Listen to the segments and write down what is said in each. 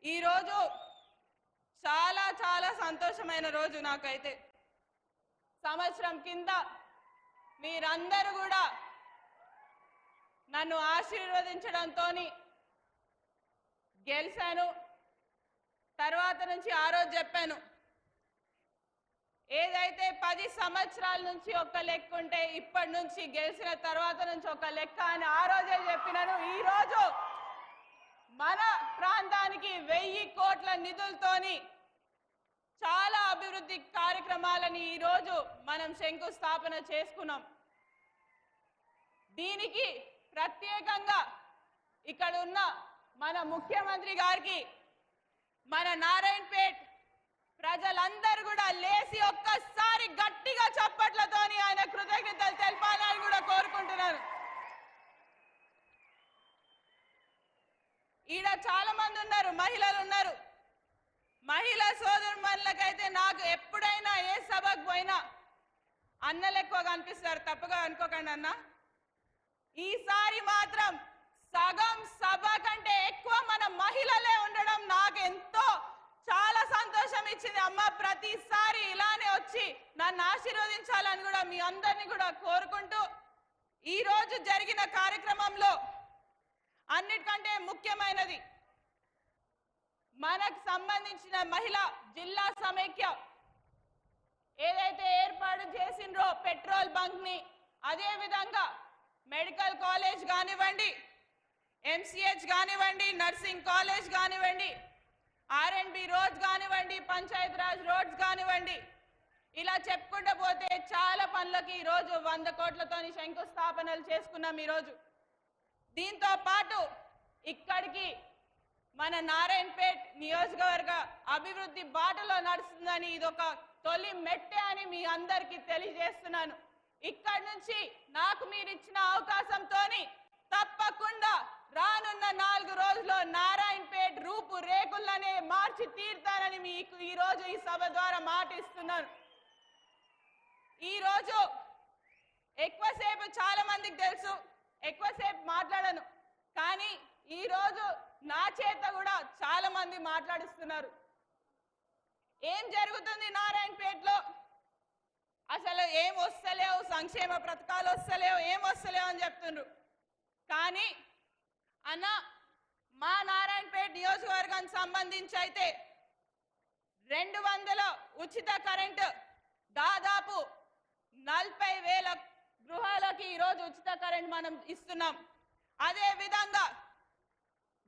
ఈరోజు చాలా చాలా సంతోషమైన రోజు నాకైతే. సంవత్సరం కింద మీరందరూ కూడా నన్ను ఆశీర్వదించడంతో గెలిచాను. తర్వాత నుంచి ఆ రోజు చెప్పాను, ఏదైతే 10 సంవత్సరాల నుంచి ఒక లెక్క ఉంటే ఇప్పటి నుంచి గెలిచిన తర్వాత నుంచి ఒక లెక్క అని ఆ రోజే చెప్పినాను. ఈరోజు మన ప్రాంతానికి 1000 కోట్ల నిధులతోని చాలా అభివృద్ధి కార్యక్రమాలని ఈరోజు మనం శంకుస్థాపన చేసుకున్నాం. దీనికి ప్రత్యేకంగా ఇక్కడ ఉన్న మన ముఖ్యమంత్రి గారికి, మన నారాయణపేట్ ప్రజలందరూ కూడా లేచి ఒక్కసారి గట్టిగా చప్పట్లతోని ఆయన కృతజ్ఞతలు తెలపాలని కూడా కోరుకుంటున్నాను. ఈడ చాలా మంది ఉన్నారు, మహిళలు ఉన్నారు. మహిళా సోదరుమణులకైతే నాకు ఎప్పుడైనా ఏ సభకు పోయినా అన్నలు ఎక్కువ కనిపిస్తారు, తప్పుగా అనుకోకండి అన్న. ఈసారి మాత్రం సగం సభ కంటే ఎక్కువ మన మహిళలే ఉండడం నాకు ఎంతో చాలా సంతోషం ఇచ్చింది. అమ్మ, ప్రతిసారి ఇలానే వచ్చి నన్ను ఆశీర్వదించాలని కూడా మీ అందరినీ కూడా కోరుకుంటూ, ఈరోజు జరిగిన కార్యక్రమంలో అన్నిటికంటే ముఖ్యమైనది మనకు సంబంధించిన మహిళా జిల్లా సమైక్య ఏదైతే ఏర్పాటు చేసిండ్రో పెట్రోల్ బంక్ ని, అదే విధంగా మెడికల్ కాలేజ్ కానివ్వండి, ఎంసీహెచ్ కానివ్వండి, నర్సింగ్ కాలేజ్ కానివ్వండి, ఆర్ఎండ్బి రోడ్స్ కానివ్వండి, పంచాయత్ రాజ్ రోడ్స్ కానివ్వండి, ఇలా చెప్పుకుంటూ పోతే చాలా పనులకి ఈరోజు 100 కోట్లతోని శంకుస్థాపనలు చేసుకున్నాం. ఈరోజు దీంతో పాటు ఇక్కడికి మన నారాయణపేట్ నియోజకవర్గ అభివృద్ధి బాటలో నడుస్తుందని ఇదొక తొలి మెట్టే అని మీ అందరికీ తెలియజేస్తున్నాను. ఇక్కడి నుంచి నాకు మీరు ఇచ్చిన అవకాశంతో తప్పకుండా రానున్న 4 రోజుల్లో నారాయణపేట్ రూపు రేకులనే మార్చి తీర్తానని మీకు ఈరోజు ఈ సభ ద్వారా మాటిస్తున్నాను. ఈరోజు ఎక్కువసేపు చాలా మందికి తెలుసు, ఎక్కువసేపు మాట్లాడను, కానీ ఈరోజు నా చేత కూడా చాలా మంది మాట్లాడిస్తున్నారు. ఏం జరుగుతుంది నారాయణపేటలో, అసలు ఏం వస్తలేవు, సంక్షేమ పథకాలు వస్తలేవు, ఏం వస్తలేవు అని చెప్తున్నారు. కానీ అన్న, మా నారాయణపేట నియోజకవర్గానికి సంబంధించి అయితే 200 ఉచిత కరెంటు, దాదాపు 40,000 గృహాలకి ఈరోజు ఉచిత కరెంట్ మనం ఇస్తున్నాం. అదే విధంగా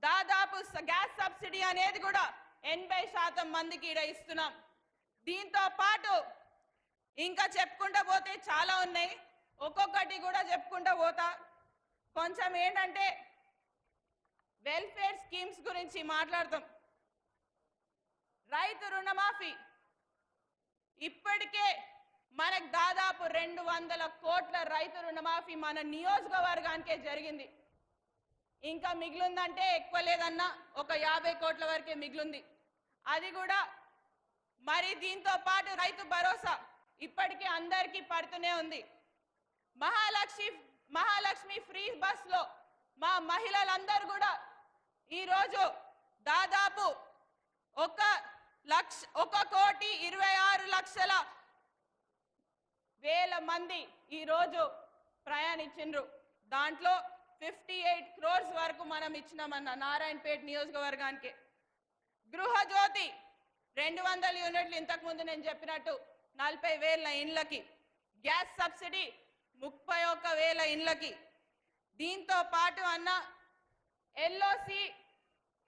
దాదాపు గ్యాస్ సబ్సిడీ అనేది కూడా 80% మందికి ఈడ ఇస్తున్నాం. దీంతో పాటు ఇంకా చెప్పుకుంటూ పోతే చాలా ఉన్నాయి, ఒక్కొక్కటి కూడా చెప్పుకుంటూ పోతా. కొంచెం ఏంటంటే వెల్ఫేర్ స్కీమ్స్ గురించి మాట్లాడతాం. రైతు రుణమాఫీ ఇప్పటికే మనకు దాదాపు 200 కోట్ల రైతు రుణమాఫీ మన నియోజకవర్గానికే జరిగింది. ఇంకా మిగిలిందంటే ఎక్కువ లేదన్నా ఒక 50 కోట్ల వరకే మిగిలింది. అది కూడా మరి దీంతో పాటు రైతు భరోసా ఇప్పటికే అందరికీ పడుతూనే ఉంది. మహాలక్ష్మి ఫ్రీ బస్లో మా మహిళలందరూ కూడా ఈరోజు దాదాపు 1,26,00,000 మంది ఈరోజు ప్రయాణించిండ్రు. దాంట్లో 58 crores వరకు మనం ఇచ్చినామన్న నారాయణపేట నియోజకవర్గానికి. గృహజ్యోతి 200 యూనిట్లు, ఇంతకుముందు నేను చెప్పినట్టు 40,000 ఇండ్లకి. గ్యాస్ సబ్సిడీ 31,000 ఇండ్లకి. దీంతో పాటు అన్న ఎల్ఓసి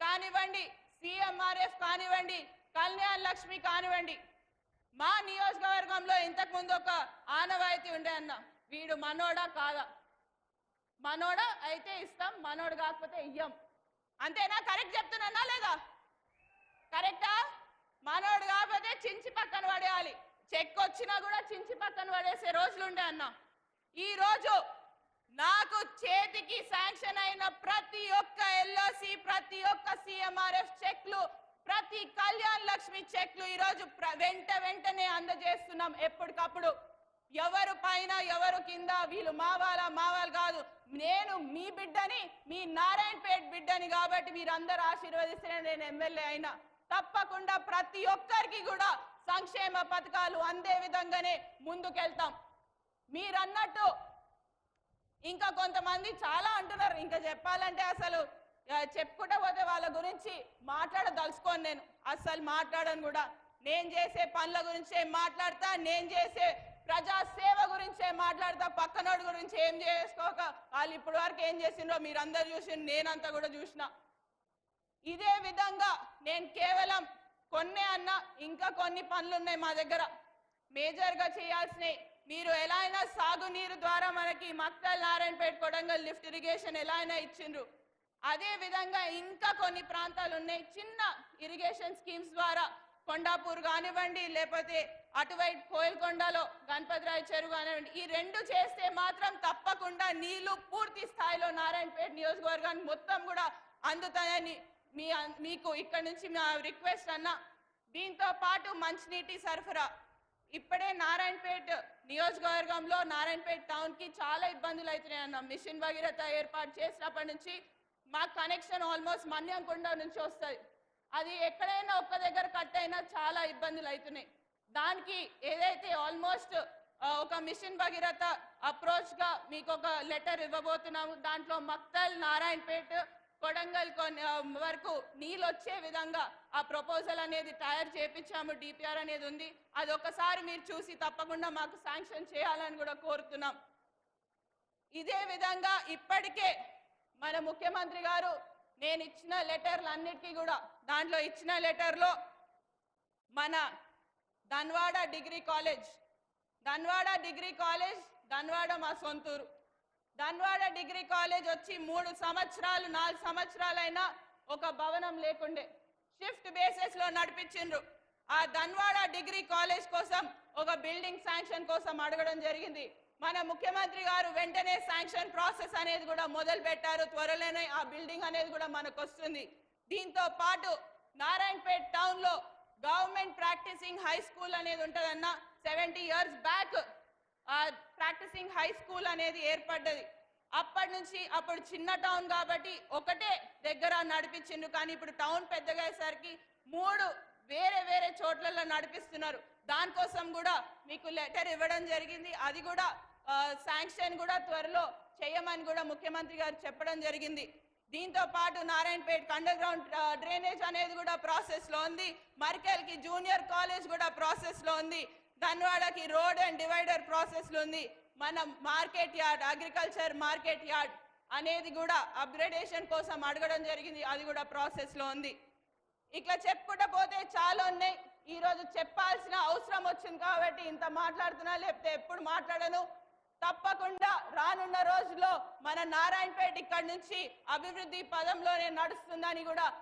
కానివ్వండి, సిఎంఆర్ఎఫ్ కానివ్వండి, కళ్యాణ్ లక్ష్మి కానివ్వండి, మా నియోజకవర్గంలో ఇంతకుముందు ఒక ఆనవాయితీ ఉండే అన్న, వీడు మనోడా కాదా, మనోడా అయితే ఇస్తాం, మనోడు కాకపోతే ఇయ్యం. అంతేనా? కరెక్ట్ చెప్తున్నా లేదా? కరెక్టా? మనోడు కాకపోతే చించి పక్కన పడేయాలి, చెక్ వచ్చినా కూడా చించి పక్కన పడేసే రోజులు ఉండే అన్న. ఈ రోజు నాకు చేతికి శాంక్షన్ అయిన ప్రతి ఒక్క ఎల్ఓసి, ప్రతి ఒక్క సిఎంఆర్ఎఫ్ చెక్లు, ప్రతి కళ్యాణ్ లక్ష్మి చెక్లు ఈరోజు వెంటనే అందజేస్తున్నాం ఎప్పటికప్పుడు. ఎవరు పైన ఎవరు కింద, వీళ్ళు మావాళ్ళు కాదు. నేను మీ బిడ్డని, మీ నారాయణపేట్ బిడ్డని కాబట్టి మీరందరూ ఆశీర్వదిస్తేనే నేను ఎమ్మెల్యే అయినా. తప్పకుండా ప్రతి ఒక్కరికి కూడా సంక్షేమ పథకాలు అందే విధంగానే ముందుకెళ్తాం. మీరన్నట్టు ఇంకా కొంతమంది చాలా అంటున్నారు. ఇంకా చెప్పాలంటే అసలు చెప్పుకుంటూ పోతే వాళ్ళ గురించి మాట్లాడదలుచుకోను. నేను అసలు మాట్లాడను కూడా. నేను చేసే పనుల గురించే మాట్లాడతా, నేను చేసే ప్రజా సేవ గురించే మాట్లాడతా. పక్కనోడి గురించి ఏం చేసుకోక వాళ్ళు ఇప్పటి వరకు ఏం చేసిండ్రో మీరందరూ చూసి నేనంతా కూడా చూసిన. ఇదే విధంగా నేను కేవలం కొన్నే అన్నా, ఇంకా కొన్ని పనులు ఉన్నాయి మా దగ్గర మేజర్గా చేయాల్సినవి. మీరు ఎలా అయినా సాగునీరు ద్వారా మనకి మక్తల్, నారాయణపేట, కొడంగల్ లిఫ్ట్ ఇరిగేషన్ ఎలా అయినా ఇచ్చిండ్రు. అదే విధంగా ఇంకా కొన్ని ప్రాంతాలు ఉన్నాయి చిన్న ఇరిగేషన్ స్కీమ్స్ ద్వారా, కొండాపూర్ కానివ్వండి, లేకపోతే అటువైపు కోయల్కొండలో గణపతిరాయ్ చెరువు కానివ్వండి. ఈ రెండు చేస్తే మాత్రం తప్పకుండా నీళ్లు పూర్తి స్థాయిలో నారాయణపేట నియోజకవర్గానికి మొత్తం కూడా అందుతాయని మీకు ఇక్కడ నుంచి మా రిక్వెస్ట్ అన్న. దీంతో పాటు మంచినీటి సరఫరా ఇప్పుడే నారాయణపేట నియోజకవర్గంలో నారాయణపేట టౌన్కి చాలా ఇబ్బందులు అవుతున్నాయి అన్న. మిషన్ భగీరథ ఏర్పాటు చేసినప్పటి నుంచి మా కనెక్షన్ ఆల్మోస్ట్ మన్యంకొండ నుంచి వస్తుంది. అది ఎక్కడైనా ఒక్క దగ్గర కట్ అయినా చాలా ఇబ్బందులు అవుతున్నాయి. దానికి ఏదైతే ఆల్మోస్ట్ ఒక మిషన్ భగీరథ అప్రోచ్గా మీకు ఒక లెటర్ ఇవ్వబోతున్నాము. దాంట్లో మక్తల్, నారాయణపేట, కొడంగల్ వరకు నీళ్ళు వచ్చే విధంగా ఆ ప్రపోజల్ అనేది తయారు చేయించాము. డిపిఆర్ అనేది ఉంది. అది ఒకసారి మీరు చూసి తప్పకుండా మాకు శాంక్షన్ చేయాలని కూడా కోరుతున్నాం. ఇదే విధంగా ఇప్పటికే మన ముఖ్యమంత్రి గారు నేను ఇచ్చిన లెటర్లన్నిటికీ కూడా దాంట్లో ఇచ్చిన లెటర్లో మన ధన్వాడ డిగ్రీ కాలేజ్ ధన్వాడ మా సొంతూరు. ధన్వాడ డిగ్రీ కాలేజ్ వచ్చి 3 సంవత్సరాలు 4 సంవత్సరాలైనా ఒక భవనం లేకుండే షిఫ్ట్ బేసిస్ లో నడిపించిండ్రు. ఆ ధన్వాడ డిగ్రీ కాలేజ్ కోసం ఒక బిల్డింగ్ శాంక్షన్ కోసం అడగడం జరిగింది. మన ముఖ్యమంత్రి గారు వెంటనే శాంక్షన్ ప్రాసెస్ అనేది కూడా మొదలు పెట్టారు. త్వరలోనే ఆ బిల్డింగ్ అనేది కూడా మనకు వస్తుంది. దీంతో పాటు నారాయణపేట టౌన్ లో గవర్నమెంట్ ప్రాక్టీసింగ్ హై స్కూల్ అనేది ఉంటుందన్న. 70 years back practising high school అనేది ఏర్పడ్డది. అప్పటి నుంచి అప్పుడు చిన్న టౌన్ కాబట్టి ఒకటే దగ్గర నడిపించిండ్రు. కానీ ఇప్పుడు టౌన్ పెద్దగా అయ్యేసరికి 3 వేరే చోట్లలో నడిపిస్తున్నారు. దానికోసం కూడా మీకు లెటర్ ఇవ్వడం జరిగింది. అది కూడా శాంక్షన్ కూడా త్వరలో చేయమని కూడా ముఖ్యమంత్రి గారు చెప్పడం జరిగింది. దీంతో పాటు నారాయణపేట అండర్ గ్రౌండ్ డ్రైనేజ్ అనేది కూడా ప్రాసెస్ లో ఉంది. మర్కెల్కి జూనియర్ కాలేజ్ కూడా ప్రాసెస్ లో ఉంది. ధన్వాడకి రోడ్ అండ్ డివైడర్ ప్రాసెస్ లో ఉంది. మన market yard, agriculture market yard అనేది కూడా అప్గ్రేడేషన్ కోసం అడగడం జరిగింది. అది కూడా ప్రాసెస్ లో ఉంది. ఇట్లా చెప్పుకుంటూ పోతే చాలా ఉన్నాయి. ఈ రోజు చెప్పాల్సిన అవసరం వచ్చింది కాబట్టి ఇంత మాట్లాడుతున్నా, లేకపోతే ఎప్పుడు మాట్లాడను. తప్పకుండా రానున్న రోజుల్లో మన నారాయణపేట ఇక్కడి నుంచి అభివృద్ధి పదంలోనే నడుస్తుందని కూడా